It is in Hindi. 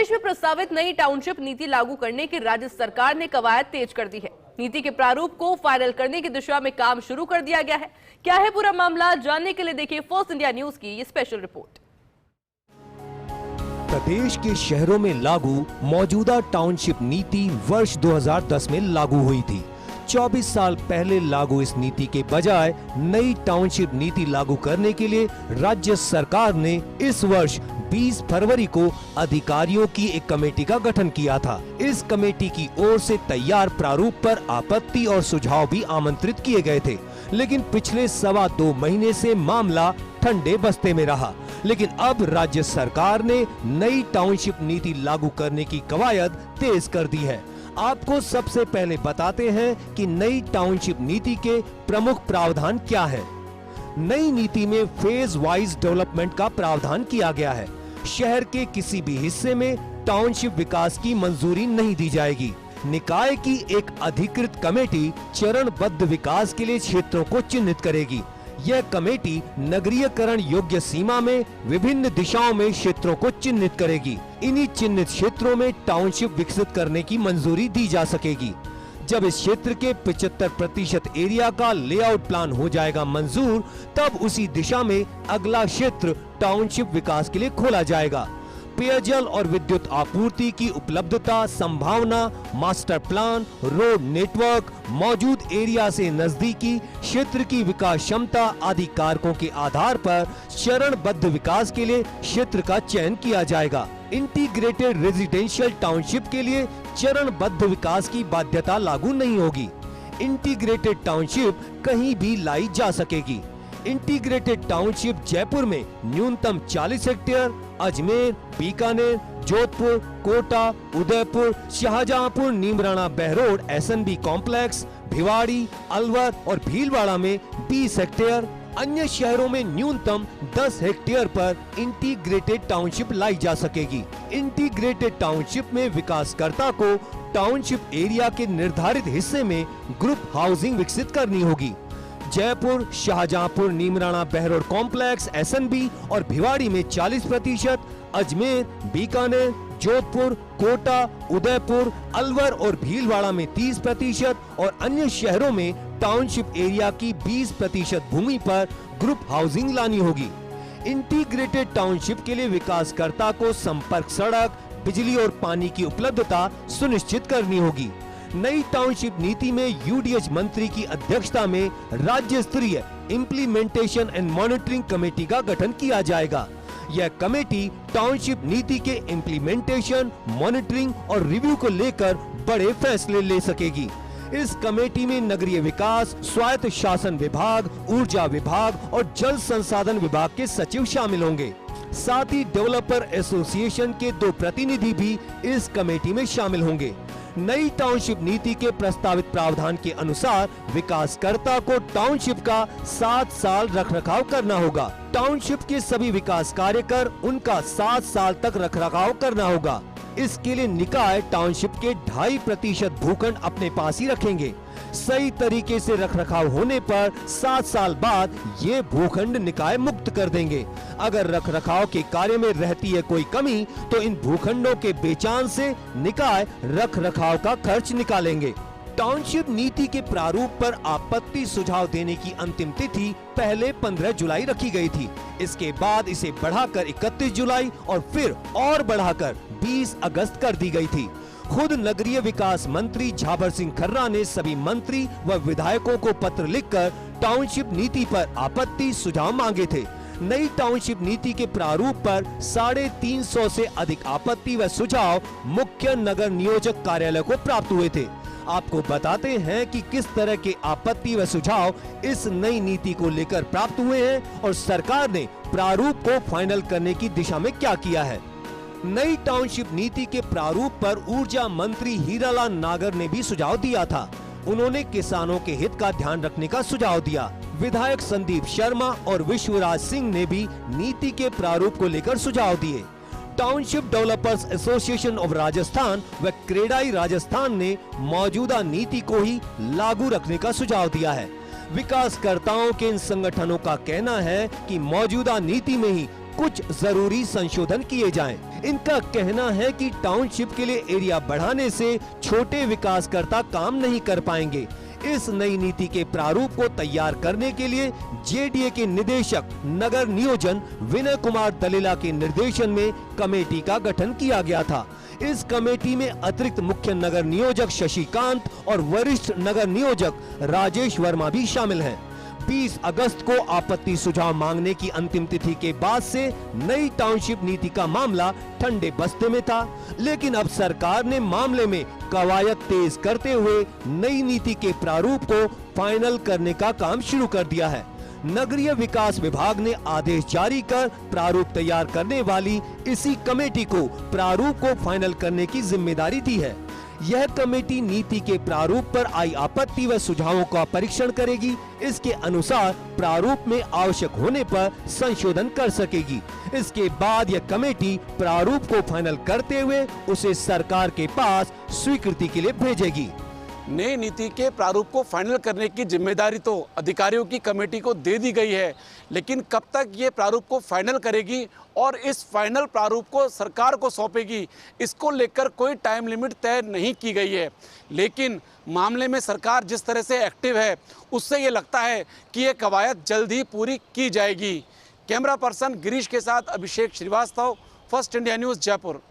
प्रदेश में प्रस्तावित नई टाउनशिप नीति लागू करने की राज्य सरकार ने कवायद तेज कर दी है। नीति के प्रारूप को फाइनल करने की दिशा में काम शुरू कर दिया गया है। क्या है पूरा मामला, जानने के लिए देखिए फर्स्ट इंडिया न्यूज की ये स्पेशल रिपोर्ट। प्रदेश के शहरों में लागू मौजूदा टाउनशिप नीति वर्ष 2010 में लागू हुई थी। 24 साल पहले लागू इस नीति के बजाय नई टाउनशिप नीति लागू करने के लिए राज्य सरकार ने इस वर्ष 20 फरवरी को अधिकारियों की एक कमेटी का गठन किया था। इस कमेटी की ओर से तैयार प्रारूप पर आपत्ति और सुझाव भी आमंत्रित किए गए थे, लेकिन पिछले 2.25 महीने से मामला ठंडे बस्ते में रहा। लेकिन अब राज्य सरकार ने नई टाउनशिप नीति लागू करने की कवायद तेज कर दी है। आपको सबसे पहले बताते हैं कि नई टाउनशिप नीति के प्रमुख प्रावधान क्या है। नई नीति में फेज वाइज डेवलपमेंट का प्रावधान किया गया है। शहर के किसी भी हिस्से में टाउनशिप विकास की मंजूरी नहीं दी जाएगी। निकाय की एक अधिकृत कमेटी चरणबद्ध विकास के लिए क्षेत्रों को चिन्हित करेगी। यह कमेटी नगरीयकरण योग्य सीमा में विभिन्न दिशाओं में क्षेत्रों को चिन्हित करेगी। इन्हीं चिन्हित क्षेत्रों में टाउनशिप विकसित करने की मंजूरी दी जा सकेगी। जब इस क्षेत्र के 75% एरिया का लेआउट प्लान हो जाएगा मंजूर, तब उसी दिशा में अगला क्षेत्र टाउनशिप विकास के लिए खोला जाएगा। पेयजल और विद्युत आपूर्ति की उपलब्धता, संभावना, मास्टर प्लान, रोड नेटवर्क, मौजूद एरिया से नजदीकी क्षेत्र की विकास क्षमता आदि कारकों के आधार पर चरणबद्ध विकास के लिए क्षेत्र का चयन किया जाएगा। इंटीग्रेटेड रेजिडेंशियल टाउनशिप के लिए चरणबद्ध विकास की बाध्यता लागू नहीं होगी। इंटीग्रेटेड टाउनशिप कहीं भी लाई जा सकेगी। इंटीग्रेटेड टाउनशिप जयपुर में न्यूनतम 40 hectare, Ajmer, Bikaner, Jodhpur, Kota, Udaipur, Shahjahanpur, Neemrana Behror SNB complex, Bhiwadi, Alwar और भीलवाड़ा में 20 हेक्टेयर, अन्य शहरों में न्यूनतम 10 हेक्टेयर पर इंटीग्रेटेड टाउनशिप लाई जा सकेगी। इंटीग्रेटेड टाउनशिप में विकासकर्ता को टाउनशिप एरिया के निर्धारित हिस्से में ग्रुप हाउसिंग विकसित करनी होगी। जयपुर, शाहजहांपुर, नीमराणा बहरोड कॉम्प्लेक्स, एसएनबी और भिवाड़ी में 40%, अजमेर, बीकानेर, जोधपुर, कोटा, उदयपुर, अलवर और भीलवाड़ा में 30% और अन्य शहरों में टाउनशिप एरिया की 20% भूमि पर ग्रुप हाउसिंग लानी होगी। इंटीग्रेटेड टाउनशिप के लिए विकासकर्ता को संपर्क सड़क, बिजली और पानी की उपलब्धता सुनिश्चित करनी होगी। नई टाउनशिप नीति में यूडीएच मंत्री की अध्यक्षता में राज्य स्तरीय इम्प्लीमेंटेशन एंड मॉनिटरिंग कमेटी का गठन किया जाएगा। यह कमेटी टाउनशिप नीति के इम्प्लीमेंटेशन, मॉनिटरिंग और रिव्यू को लेकर बड़े फैसले ले सकेगी। इस कमेटी में नगरीय विकास, स्वायत्त शासन विभाग, ऊर्जा विभाग और जल संसाधन विभाग के सचिव शामिल होंगे। साथ ही डेवलपर एसोसिएशन के 2 प्रतिनिधि भी इस कमेटी में शामिल होंगे। नई टाउनशिप नीति के प्रस्तावित प्रावधान के अनुसार विकासकर्ता को टाउनशिप का 7 साल रखरखाव करना होगा। टाउनशिप के सभी विकास कार्य कर उनका 7 साल तक रखरखाव करना होगा। इसके लिए निकाय टाउनशिप के 2.5% भूखंड अपने पास ही रखेंगे। सही तरीके से रखरखाव होने पर 7 साल बाद ये भूखंड निकाय मुक्त कर देंगे। अगर रखरखाव के कार्य में रहती है कोई कमी, तो इन भूखंडों के बेचान से निकाय रखरखाव का खर्च निकालेंगे। टाउनशिप नीति के प्रारूप पर आपत्ति सुझाव देने की अंतिम तिथि पहले 15 जुलाई रखी गई थी। इसके बाद इसे बढ़ाकर 31 जुलाई और फिर और बढ़ाकर 20 अगस्त कर दी गई थी। खुद नगरीय विकास मंत्री झाबर सिंह खर्रा ने सभी मंत्री व विधायकों को पत्र लिखकर टाउनशिप नीति पर आपत्ति सुझाव मांगे थे। नई टाउनशिप नीति के प्रारूप पर 350 से अधिक आपत्ति व सुझाव मुख्य नगर नियोजक कार्यालय को प्राप्त हुए थे। आपको बताते हैं कि किस तरह के आपत्ति व सुझाव इस नई नीति को लेकर प्राप्त हुए हैं और सरकार ने प्रारूप को फाइनल करने की दिशा में क्या किया है। नई टाउनशिप नीति के प्रारूप पर ऊर्जा मंत्री हीरालाल नागर ने भी सुझाव दिया था। उन्होंने किसानों के हित का ध्यान रखने का सुझाव दिया। विधायक संदीप शर्मा और विश्वराज सिंह ने भी नीति के प्रारूप को लेकर सुझाव दिए। Township developers association of Rajasthan व क्रेडाई राजस्थान ने मौजूदा नीति को ही लागू रखने का सुझाव दिया है। विकासकर्ताओं के इन संगठनों का कहना है कि मौजूदा नीति में ही कुछ जरूरी संशोधन किए जाएं। इनका कहना है कि टाउनशिप के लिए एरिया बढ़ाने से छोटे विकासकर्ता काम नहीं कर पाएंगे। इस नई नीति के प्रारूप को तैयार करने के लिए जेडीए के निदेशक नगर नियोजन विनय कुमार दलेला के निर्देशन में कमेटी का गठन किया गया था। इस कमेटी में अतिरिक्त मुख्य नगर नियोजक शशिकांत और वरिष्ठ नगर नियोजक राजेश वर्मा भी शामिल हैं। 20 अगस्त को आपत्ति सुझाव मांगने की अंतिम तिथि के बाद से नई टाउनशिप नीति का मामला ठंडे बस्ते में था, लेकिन अब सरकार ने मामले में कवायद तेज करते हुए नई नीति के प्रारूप को फाइनल करने का काम शुरू कर दिया है। नगरीय विकास विभाग ने आदेश जारी कर प्रारूप तैयार करने वाली इसी कमेटी को प्रारूप को फाइनल करने की जिम्मेदारी दी है। यह कमेटी नीति के प्रारूप पर आई आपत्ति व सुझावों का परीक्षण करेगी। इसके अनुसार प्रारूप में आवश्यक होने पर संशोधन कर सकेगी। इसके बाद यह कमेटी प्रारूप को फाइनल करते हुए उसे सरकार के पास स्वीकृति के लिए भेजेगी। नई नीति के प्रारूप को फाइनल करने की जिम्मेदारी तो अधिकारियों की कमेटी को दे दी गई है, लेकिन कब तक ये प्रारूप को फाइनल करेगी और इस फाइनल प्रारूप को सरकार को सौंपेगी, इसको लेकर कोई टाइम लिमिट तय नहीं की गई है। लेकिन मामले में सरकार जिस तरह से एक्टिव है, उससे ये लगता है कि ये कवायद जल्द ही पूरी की जाएगी। कैमरा पर्सन गिरीश के साथ Abhishek Srivastava, First India News, Jaipur.